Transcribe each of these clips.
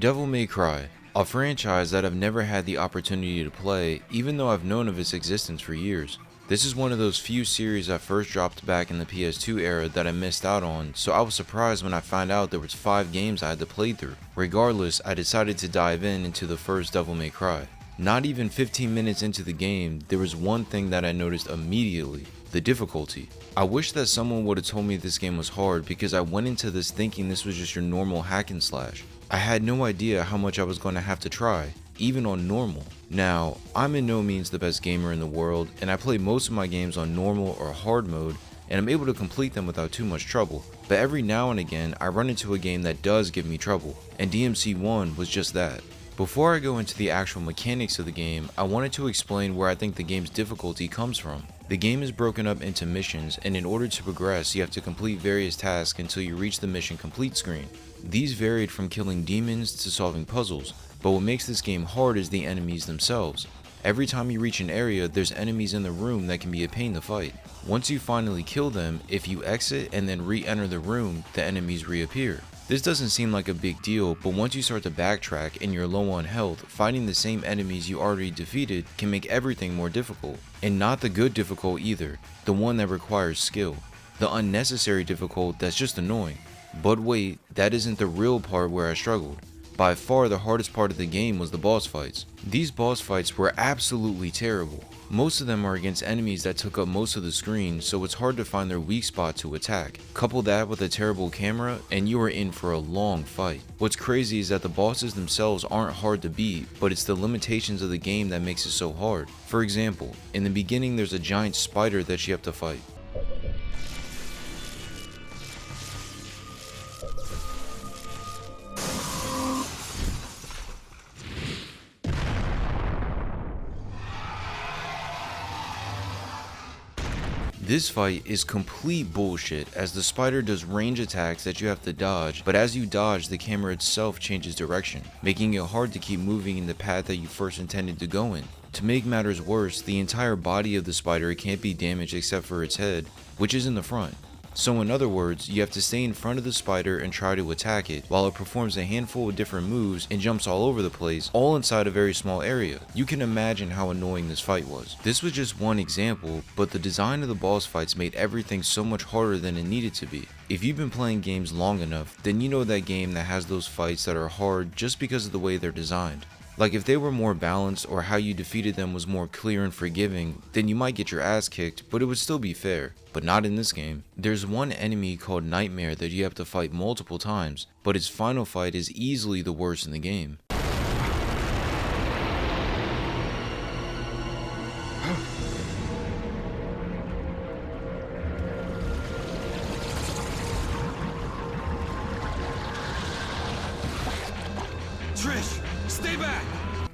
Devil May Cry, a franchise that I've never had the opportunity to play, even though I've known of its existence for years. This is one of those few series that first dropped back in the PS2 era that I missed out on, so I was surprised when I found out there was 5 games I had to play through. Regardless, I decided to dive into the first Devil May Cry. Not even 15 minutes into the game, there was one thing that I noticed immediately: the difficulty. I wish that someone would have told me this game was hard, because I went into this thinking this was just your normal hack and slash. I had no idea how much I was going to have to try, even on normal. Now, I'm in no means the best gamer in the world, and I play most of my games on normal or hard mode, and I'm able to complete them without too much trouble. But every now and again, I run into a game that does give me trouble, and DMC1 was just that. Before I go into the actual mechanics of the game, I wanted to explain where I think the game's difficulty comes from. The game is broken up into missions, and in order to progress, you have to complete various tasks until you reach the mission complete screen. These varied from killing demons to solving puzzles, but what makes this game hard is the enemies themselves. Every time you reach an area, there's enemies in the room that can be a pain to fight. Once you finally kill them, if you exit and then re-enter the room, the enemies reappear. This doesn't seem like a big deal, but once you start to backtrack and you're low on health, fighting the same enemies you already defeated can make everything more difficult. And not the good difficult either, the one that requires skill. The unnecessary difficult that's just annoying. But wait, that isn't the real part where I struggled. By far the hardest part of the game was the boss fights. These boss fights were absolutely terrible. Most of them are against enemies that took up most of the screen, so it's hard to find their weak spot to attack. Couple that with a terrible camera, and you are in for a long fight. What's crazy is that the bosses themselves aren't hard to beat, but it's the limitations of the game that makes it so hard. For example, in the beginning there's a giant spider that you have to fight. This fight is complete bullshit, as the spider does range attacks that you have to dodge, but as you dodge, the camera itself changes direction, making it hard to keep moving in the path that you first intended to go in. To make matters worse, the entire body of the spider can't be damaged except for its head, which is in the front. So in other words, you have to stay in front of the spider and try to attack it, while it performs a handful of different moves and jumps all over the place, all inside a very small area. You can imagine how annoying this fight was. This was just one example, but the design of the boss fights made everything so much harder than it needed to be. If you've been playing games long enough, then you know that game that has those fights that are hard just because of the way they're designed. Like if they were more balanced or how you defeated them was more clear and forgiving, then you might get your ass kicked, but it would still be fair. But not in this game. There's one enemy called Nightmare that you have to fight multiple times, but its final fight is easily the worst in the game. Trish, stay back!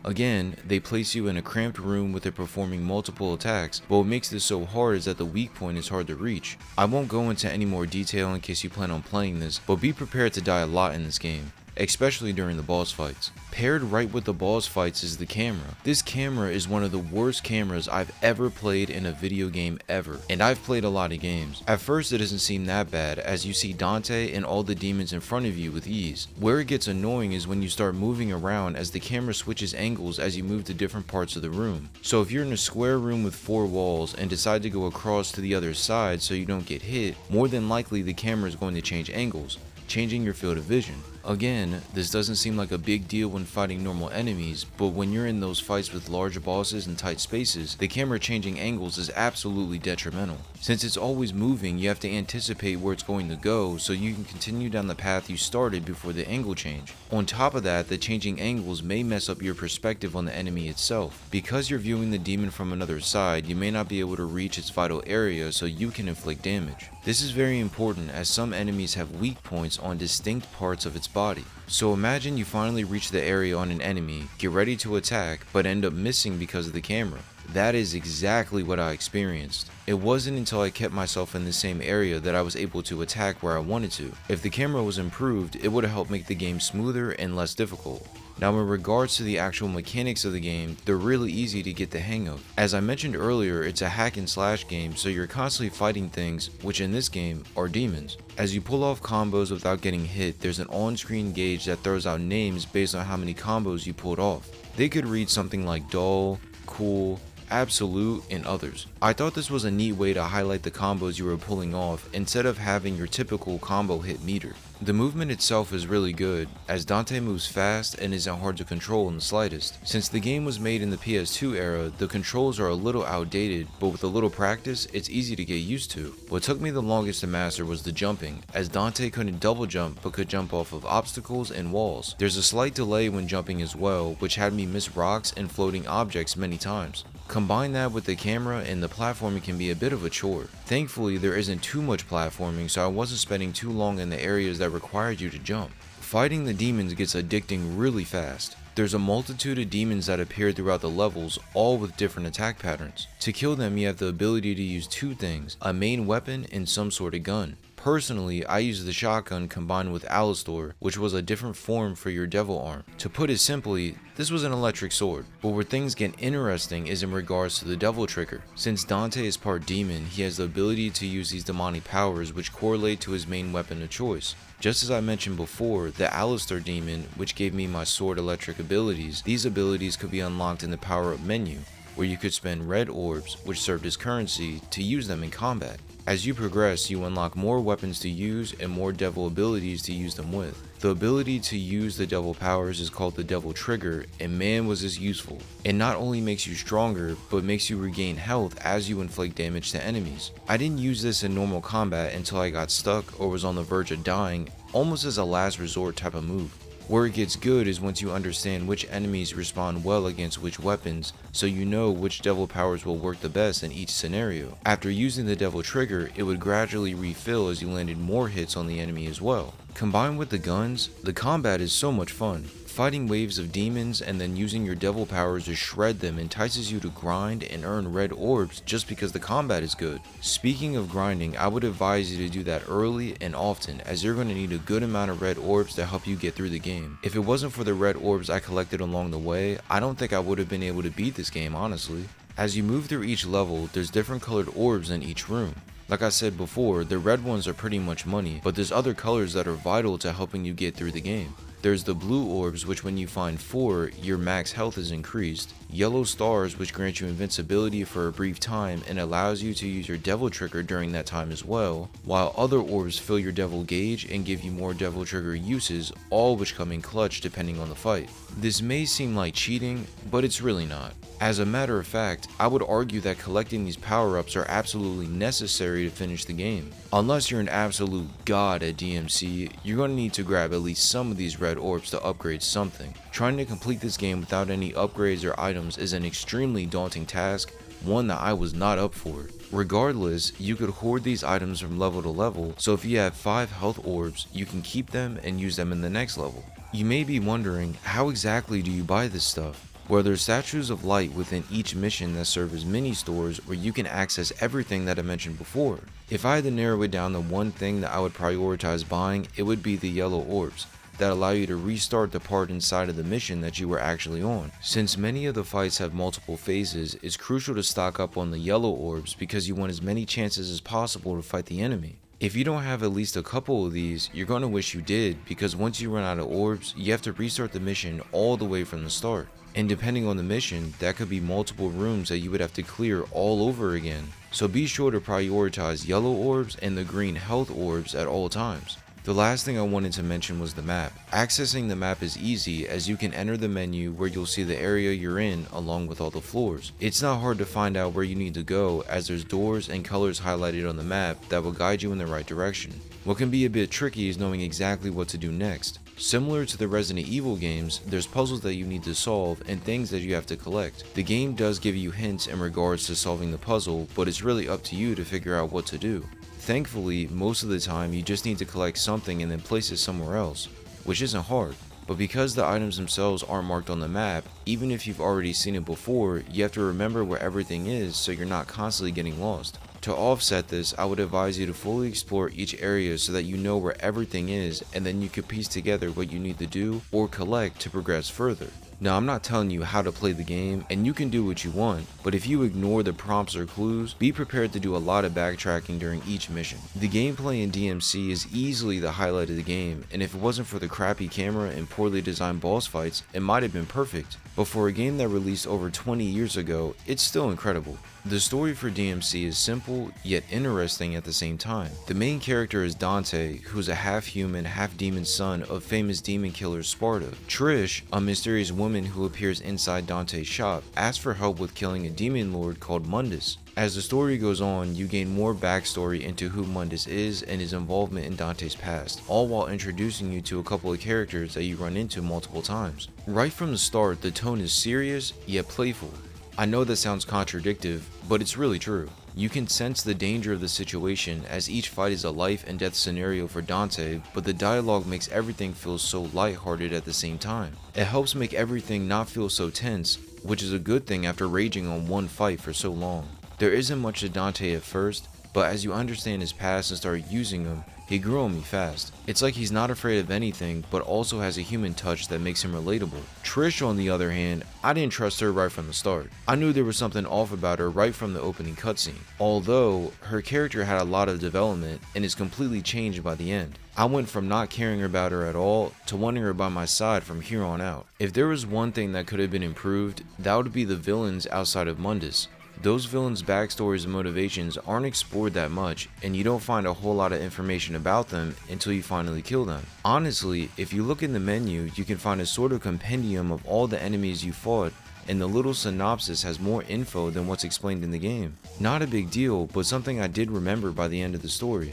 Again, they place you in a cramped room with it performing multiple attacks, but what makes this so hard is that the weak point is hard to reach. I won't go into any more detail in case you plan on playing this, but be prepared to die a lot in this game, especially during the boss fights. Paired right with the boss fights is the camera. This camera is one of the worst cameras I've ever played in a video game ever, and I've played a lot of games. At first it doesn't seem that bad, as you see Dante and all the demons in front of you with ease. Where it gets annoying is when you start moving around, as the camera switches angles as you move to different parts of the room. So if you're in a square room with 4 walls and decide to go across to the other side so you don't get hit, more than likely the camera is going to change angles, changing your field of vision. Again, this doesn't seem like a big deal when fighting normal enemies, but when you're in those fights with large bosses and tight spaces, the camera changing angles is absolutely detrimental. Since it's always moving, you have to anticipate where it's going to go so you can continue down the path you started before the angle change. On top of that, the changing angles may mess up your perspective on the enemy itself. Because you're viewing the demon from another side, you may not be able to reach its vital area so you can inflict damage. This is very important, as some enemies have weak points on distinct parts of its body. So imagine you finally reach the area on an enemy, get ready to attack, but end up missing because of the camera. That is exactly what I experienced. It wasn't until I kept myself in the same area that I was able to attack where I wanted to. If the camera was improved, it would have helped make the game smoother and less difficult. Now in regards to the actual mechanics of the game, they're really easy to get the hang of. As I mentioned earlier, it's a hack and slash game, so you're constantly fighting things, which in this game are demons. As you pull off combos without getting hit, there's an on-screen gauge that throws out names based on how many combos you pulled off. They could read something like dull, cool, absolute, and others. I thought this was a neat way to highlight the combos you were pulling off instead of having your typical combo hit meter. The movement itself is really good, as Dante moves fast and isn't hard to control in the slightest. Since the game was made in the PS2 era, the controls are a little outdated, but with a little practice, it's easy to get used to. What took me the longest to master was the jumping, as Dante couldn't double jump but could jump off of obstacles and walls. There's a slight delay when jumping as well, which had me miss rocks and floating objects many times. Combine that with the camera and the platforming can be a bit of a chore. Thankfully, there isn't too much platforming, so I wasn't spending too long in the areas that required you to jump. Fighting the demons gets addicting really fast. There's a multitude of demons that appear throughout the levels, all with different attack patterns. To kill them, you have the ability to use two things, a main weapon and some sort of gun. Personally, I used the shotgun combined with Alistor, which was a different form for your devil arm. To put it simply, this was an electric sword, but where things get interesting is in regards to the devil trigger. Since Dante is part demon, he has the ability to use these demonic powers which correlate to his main weapon of choice. Just as I mentioned before, the Alistor demon, which gave me my sword electric abilities, these abilities could be unlocked in the power up menu, where you could spend red orbs, which served as currency, to use them in combat. As you progress, you unlock more weapons to use and more devil abilities to use them with. The ability to use the devil powers is called the devil trigger, and man was this useful. It not only makes you stronger, but makes you regain health as you inflict damage to enemies. I didn't use this in normal combat until I got stuck or was on the verge of dying, almost as a last resort type of move. Where it gets good is once you understand which enemies respond well against which weapons, so you know which devil powers will work the best in each scenario. After using the devil trigger, it would gradually refill as you landed more hits on the enemy as well. Combined with the guns, the combat is so much fun. Fighting waves of demons and then using your devil powers to shred them entices you to grind and earn red orbs just because the combat is good. Speaking of grinding, I would advise you to do that early and often, as you're going to need a good amount of red orbs to help you get through the game. If it wasn't for the red orbs I collected along the way, I don't think I would have been able to beat this game honestly. As you move through each level, there's different colored orbs in each room. Like I said before, the red ones are pretty much money, but there's other colors that are vital to helping you get through the game. There's the blue orbs, which when you find 4, your max health is increased. Yellow stars, which grant you invincibility for a brief time and allows you to use your devil trigger during that time as well, while other orbs fill your devil gauge and give you more devil trigger uses, all which come in clutch depending on the fight. This may seem like cheating, but it's really not. As a matter of fact, I would argue that collecting these power-ups are absolutely necessary to finish the game. Unless you're an absolute god at DMC, you're going to need to grab at least some of these red orbs to upgrade something. Trying to complete this game without any upgrades or items is an extremely daunting task, one that I was not up for. Regardless, you could hoard these items from level to level, so if you have 5 health orbs, you can keep them and use them in the next level. You may be wondering, how exactly do you buy this stuff? Well, there's statues of light within each mission that serve as mini stores where you can access everything that I mentioned before. If I had to narrow it down to one thing that I would prioritize buying, it would be the yellow orbs that allow you to restart the part inside of the mission that you were actually on. Since many of the fights have multiple phases, it's crucial to stock up on the yellow orbs because you want as many chances as possible to fight the enemy. If you don't have at least a couple of these, you're going to wish you did, because once you run out of orbs, you have to restart the mission all the way from the start. And depending on the mission, that could be multiple rooms that you would have to clear all over again. So be sure to prioritize yellow orbs and the green health orbs at all times. The last thing I wanted to mention was the map. Accessing the map is easy, as you can enter the menu where you'll see the area you're in along with all the floors. It's not hard to find out where you need to go, as there's doors and colors highlighted on the map that will guide you in the right direction. What can be a bit tricky is knowing exactly what to do next. Similar to the Resident Evil games, there's puzzles that you need to solve and things that you have to collect. The game does give you hints in regards to solving the puzzle, but it's really up to you to figure out what to do. Thankfully, most of the time you just need to collect something and then place it somewhere else, which isn't hard. But because the items themselves aren't marked on the map, even if you've already seen it before, you have to remember where everything is so you're not constantly getting lost. To offset this, I would advise you to fully explore each area so that you know where everything is, and then you can piece together what you need to do or collect to progress further. Now, I'm not telling you how to play the game, and you can do what you want, but if you ignore the prompts or clues, be prepared to do a lot of backtracking during each mission. The gameplay in DMC is easily the highlight of the game, and if it wasn't for the crappy camera and poorly designed boss fights, it might have been perfect. But for a game that released over 20 years ago, it's still incredible. The story for DMC is simple, yet interesting at the same time. The main character is Dante, who's a half-human, half-demon son of famous demon killer Sparta. Trish, a mysterious woman who appears inside Dante's shop, asks for help with killing a demon lord called Mundus. As the story goes on, you gain more backstory into who Mundus is and his involvement in Dante's past, all while introducing you to a couple of characters that you run into multiple times. Right from the start, the tone is serious, yet playful. I know that sounds contradictory, but it's really true. You can sense the danger of the situation as each fight is a life and death scenario for Dante, but the dialogue makes everything feel so lighthearted at the same time. It helps make everything not feel so tense, which is a good thing after raging on one fight for so long. There isn't much to Dante at first, but as you understand his past and start using him, he grew on me fast. It's like he's not afraid of anything, but also has a human touch that makes him relatable. Trish, on the other hand, I didn't trust her right from the start. I knew there was something off about her right from the opening cutscene, although her character had a lot of development and is completely changed by the end. I went from not caring about her at all to wanting her by my side from here on out. If there was one thing that could have been improved, that would be the villains outside of Mundus. Those villains' backstories and motivations aren't explored that much, and you don't find a whole lot of information about them until you finally kill them. Honestly, if you look in the menu, you can find a sort of compendium of all the enemies you fought, and the little synopsis has more info than what's explained in the game. Not a big deal, but something I did remember by the end of the story.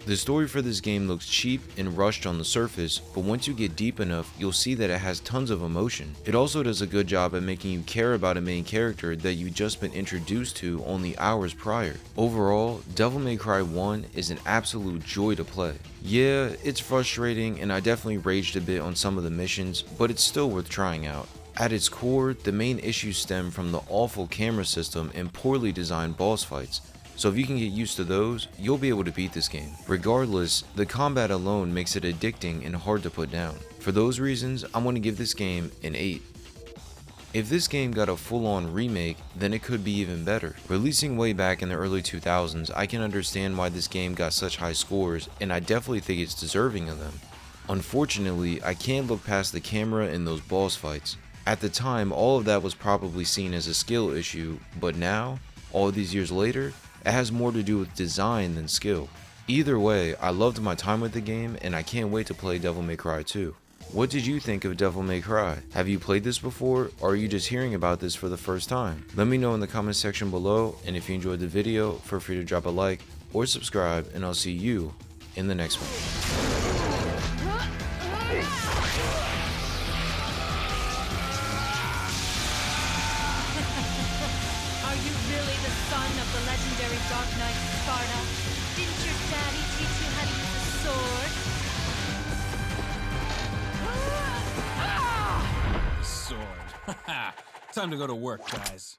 The story for this game looks cheap and rushed on the surface, but once you get deep enough, you'll see that it has tons of emotion. It also does a good job at making you care about a main character that you've just been introduced to only hours prior. Overall, Devil May Cry 1 is an absolute joy to play. Yeah, it's frustrating and I definitely raged a bit on some of the missions, but it's still worth trying out. At its core, the main issues stem from the awful camera system and poorly designed boss fights. So if you can get used to those, you'll be able to beat this game. Regardless, the combat alone makes it addicting and hard to put down. For those reasons, I'm going to give this game an 8. If this game got a full-on remake, then it could be even better. Releasing way back in the early 2000s, I can understand why this game got such high scores, and I definitely think it's deserving of them. Unfortunately, I can't look past the camera and those boss fights. At the time, all of that was probably seen as a skill issue, but now, all these years later, it has more to do with design than skill. Either way, I loved my time with the game and I can't wait to play Devil May Cry 2. What did you think of Devil May Cry? Have you played this before, or are you just hearing about this for the first time? Let me know in the comment section below, and if you enjoyed the video, feel free to drop a like or subscribe, and I'll see you in the next one. Are you really the son of the legendary Dark Knight Sparta? Didn't your daddy teach you how to use a sword? Sword. Time to go to work, guys.